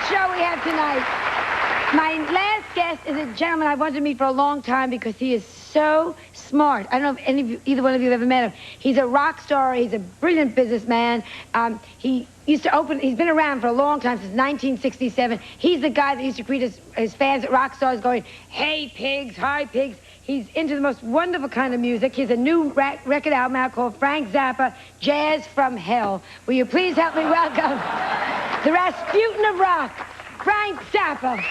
Show we have tonight. My last guest is a gentleman I've wanted to meet for a long time because he is so smart. I don't know if any of you, either one of you have ever met him. He's a rock star. He's a brilliant businessman. He used to open, he's been around for a long time, since 1967. He's the guy that used to greet his fans at rock stars going, "Hey, pigs, hi, pigs." He's into the most wonderful kind of music. He has a new record album out called Frank Zappa, Jazz from Hell. Will you please help me welcome the Rasputin of rock, Frank Zappa.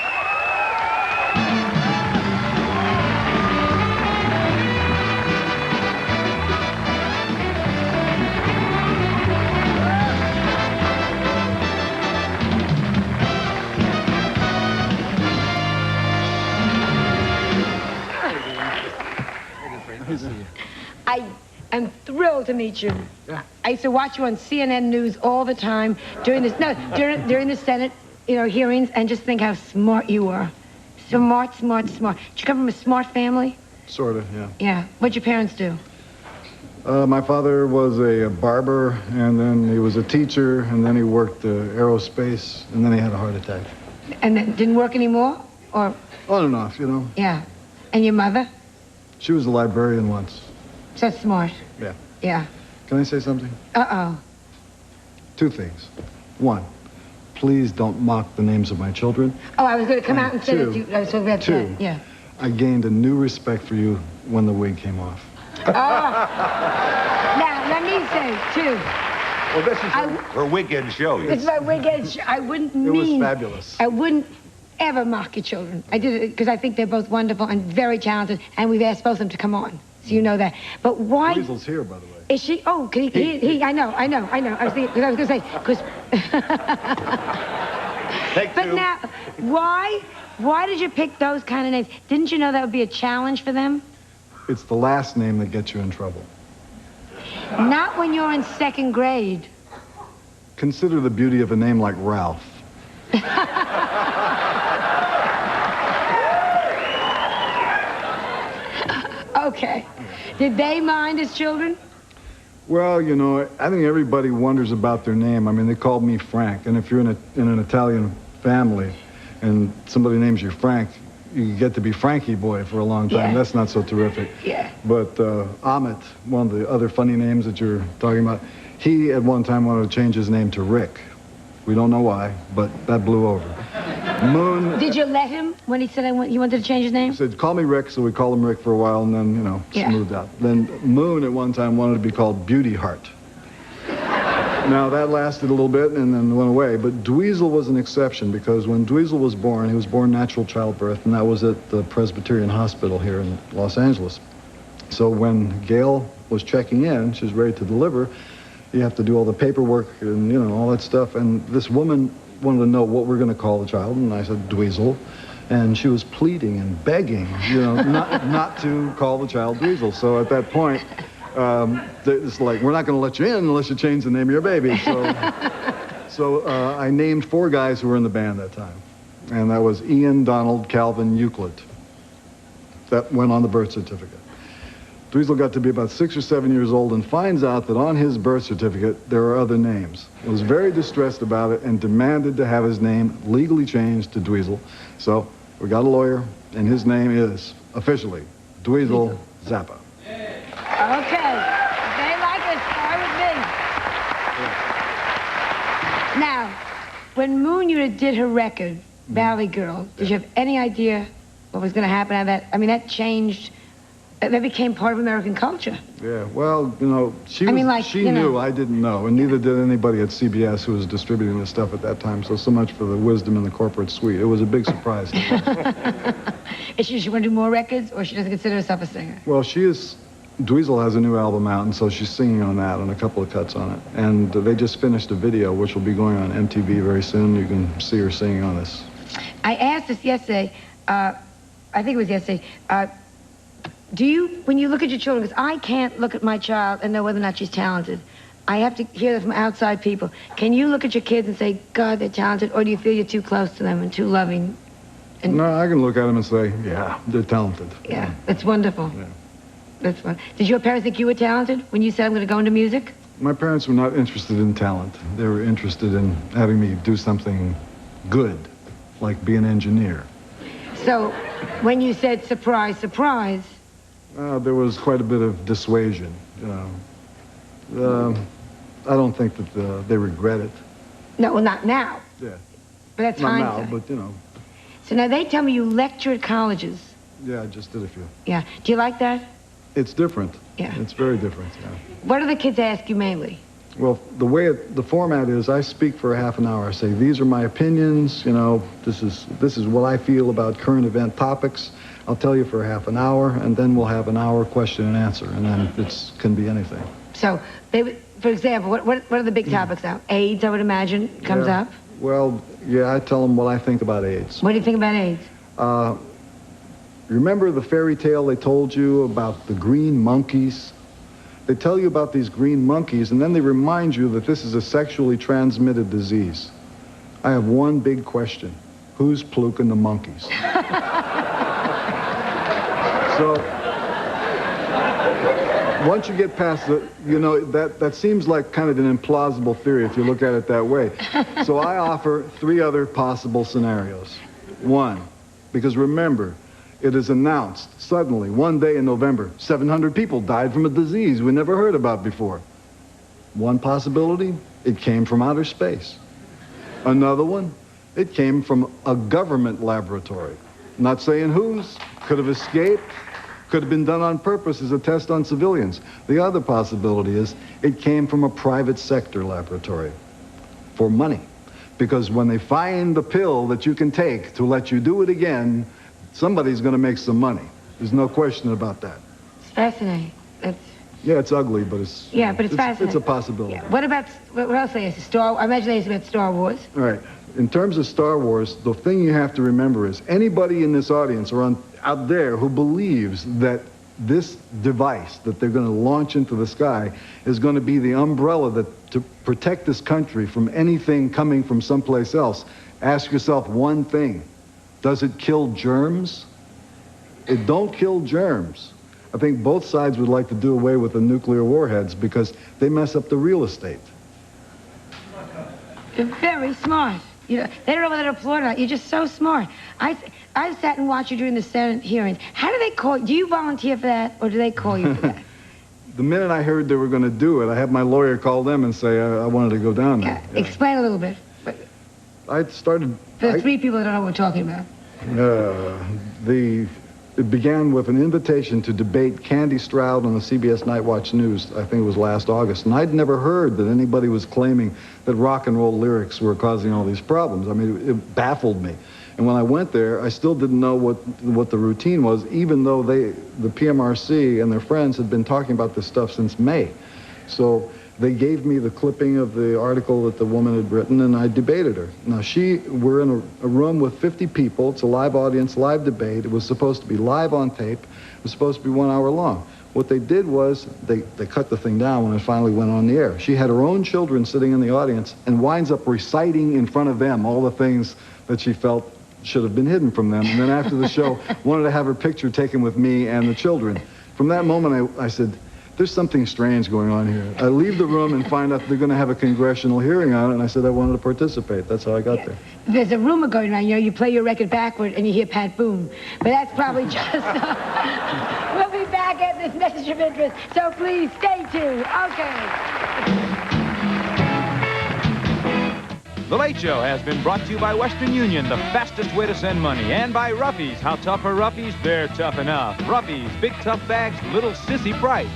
I am thrilled to meet you. Yeah. I used to watch you on CNN News all the time during the Senate, hearings, and just think how smart you were. Smart, smart, smart. Did you come from a smart family? Sort of, yeah. Yeah. What'd your parents do? My father was a barber, and then he was a teacher, and then he worked aerospace, and then he had a heart attack. And then didn't work anymore, or? On and off, Yeah. And your mother? She was a librarian once. So smart. Yeah. Yeah. Can I say something? Uh-oh. Two things. One, please don't mock the names of my children. Oh, I was going to come out and say that you... I was talking about two, that. Yeah. I gained a new respect for you when the wig came off. Oh. Now, let me say, too. Well, this is her weekend show. It's my weekend show. I wouldn't mean... It was fabulous. I wouldn't ever mock your children. I did it because I think they're both wonderful and very talented, and we've asked both of them to come on, so you know that. But why... Weasel's here, by the way. Is she? Oh, can he I know. I was thinking, because I was going to say, because... But now, why did you pick those kind of names? Didn't you know that would be a challenge for them? It's the last name that gets you in trouble. Not when you're in second grade. Consider the beauty of a name like Ralph. Okay. Did they mind as children? Well, I think everybody wonders about their name. I mean, they called me Frank, and if you're in an Italian family and somebody names you Frank, you get to be Frankie boy for a long time. Yeah. That's not so terrific. Yeah. But Amit, one of the other funny names that you're talking about, he at one time wanted to change his name to Rick. We don't know why, but that blew over. Moon... Did you let him when he said he wanted to change his name? He said, call me Rick, so we called him Rick for a while, and then, smoothed out. Then Moon at one time wanted to be called Beauty Heart. Now, that lasted a little bit and then went away, but Dweezil was an exception, because when Dweezil was born, he was born natural childbirth, and that was at the Presbyterian Hospital here in Los Angeles. So when Gail was checking in, she was ready to deliver, you have to do all the paperwork and, all that stuff, and this woman wanted to know what we're going to call the child, and I said Dweezil, and she was pleading and begging, not to call the child Dweezil. So at that point, it's like, we're not going to let you in unless you change the name of your baby. So I named 4 guys who were in the band that time, and that was Ian, Donald, Calvin, Euclid. That went on the birth certificate. Dweezil got to be about 6 or 7 years old and finds out that on his birth certificate there are other names. Was very distressed about it and demanded to have his name legally changed to Dweezil. So we got a lawyer, and his name is officially Dweezil Zappa. Okay. They like it. Fine with me. Yeah. Now, when Moon Unit did her record, Valley Girl, did you have any idea what was going to happen out of that? I mean, that changed... That became part of American culture. Yeah, well, she knew, I didn't know, and neither did anybody at CBS who was distributing this stuff at that time, so much for the wisdom in the corporate suite. It was a big surprise. Is she want to do more records, or she doesn't consider herself a singer? Well, Dweezil has a new album out, and so she's singing on that, and a couple of cuts on it. And they just finished a video, which will be going on MTV very soon. You can see her singing on this. I asked this yesterday, I think it was yesterday, when you look at your children, because I can't look at my child and know whether or not she's talented. I have to hear that from outside people. Can you look at your kids and say, God, they're talented, or do you feel you're too close to them and too loving? No, I can look at them and say, yeah, they're talented. Yeah, it's wonderful. Yeah. That's fun. Did your parents think you were talented when you said, I'm going to go into music? My parents were not interested in talent. They were interested in having me do something good, like be an engineer. So, when you said surprise, surprise... there was quite a bit of dissuasion. I don't think that they regret it. No, well, not now. Yeah. But that's not hindsight. now, but, you know. So now they tell me you lecture at colleges. Yeah, I just did a few. Yeah. Do you like that? It's different. Yeah. It's very different, yeah. What do the kids ask you mainly? Well, the format is I speak for a half an hour. I say, these are my opinions, you know, this is what I feel about current event topics. I'll tell you for a half an hour, and then we'll have an hour question and answer, and then it can be anything. So, for example, what are the big topics now? AIDS, I would imagine, comes up? Well, yeah, I tell them what I think about AIDS. What do you think about AIDS? Remember the fairy tale they told you about the green monkeys? They tell you about these green monkeys, and then they remind you that this is a sexually transmitted disease. I have one big question. Who's pluking the monkeys? So, once you get past the, you know, that seems like kind of an implausible theory if you look at it that way. So I offer 3 other possible scenarios. 1, because remember, it is announced suddenly, one day in November, 700 people died from a disease we never heard about before. One possibility, it came from outer space. Another one, it came from a government laboratory. Not saying whose, could have escaped, could have been done on purpose as a test on civilians. The other possibility is it came from a private sector laboratory for money. Because when they find the pill that you can take to let you do it again, somebody's going to make some money. There's no question about that. It's fascinating. Yeah, it's ugly, but it's... Yeah, but it's fascinating. It's a possibility. Yeah. What else they ask? I imagine they ask about Star Wars. All right. In terms of Star Wars, the thing you have to remember is anybody in this audience or out there who believes that this device that they're going to launch into the sky is going to be the umbrella to protect this country from anything coming from someplace else, ask yourself one thing. Does it kill germs? It don't kill germs. I think both sides would like to do away with the nuclear warheads because they mess up the real estate. You're very smart. They don't know whether to applaud or not. You're just so smart. I sat and watched you during the Senate hearings. How do they call you? Do you volunteer for that, or do they call you for that? The minute I heard they were going to do it, I had my lawyer call them and say I wanted to go down there. Yeah. Explain a little bit. I started... For the 3 people that don't know what we're talking about. It began with an invitation to debate Candy Stroud on the CBS Night Watch News. I think it was last August. And I'd never heard that anybody was claiming that rock and roll lyrics were causing all these problems. I mean, it baffled me. And when I went there, I still didn't know what the routine was, even though the PMRC and their friends had been talking about this stuff since May. So they gave me the clipping of the article that the woman had written, and I debated her. Now, we're in a room with 50 people. It's a live audience, live debate. It was supposed to be live on tape. It was supposed to be 1 hour long. What they did was they cut the thing down when it finally went on the air. She had her own children sitting in the audience and winds up reciting in front of them all the things that she felt should have been hidden from them. And then after the show, wanted to have her picture taken with me and the children. From that moment, I said, there's something strange going on here. I leave the room and find out they're going to have a congressional hearing on it, and I said I wanted to participate. That's how I got there. There's a rumor going around, you play your record backward and you hear Pat Boone. But that's probably just... We'll be back at this message of interest, so please stay tuned. Okay. The Late Show has been brought to you by Western Union, the fastest way to send money, and by Ruffy's. How tough are Ruffy's? They're tough enough. Ruffy's, big tough bags, little sissy price.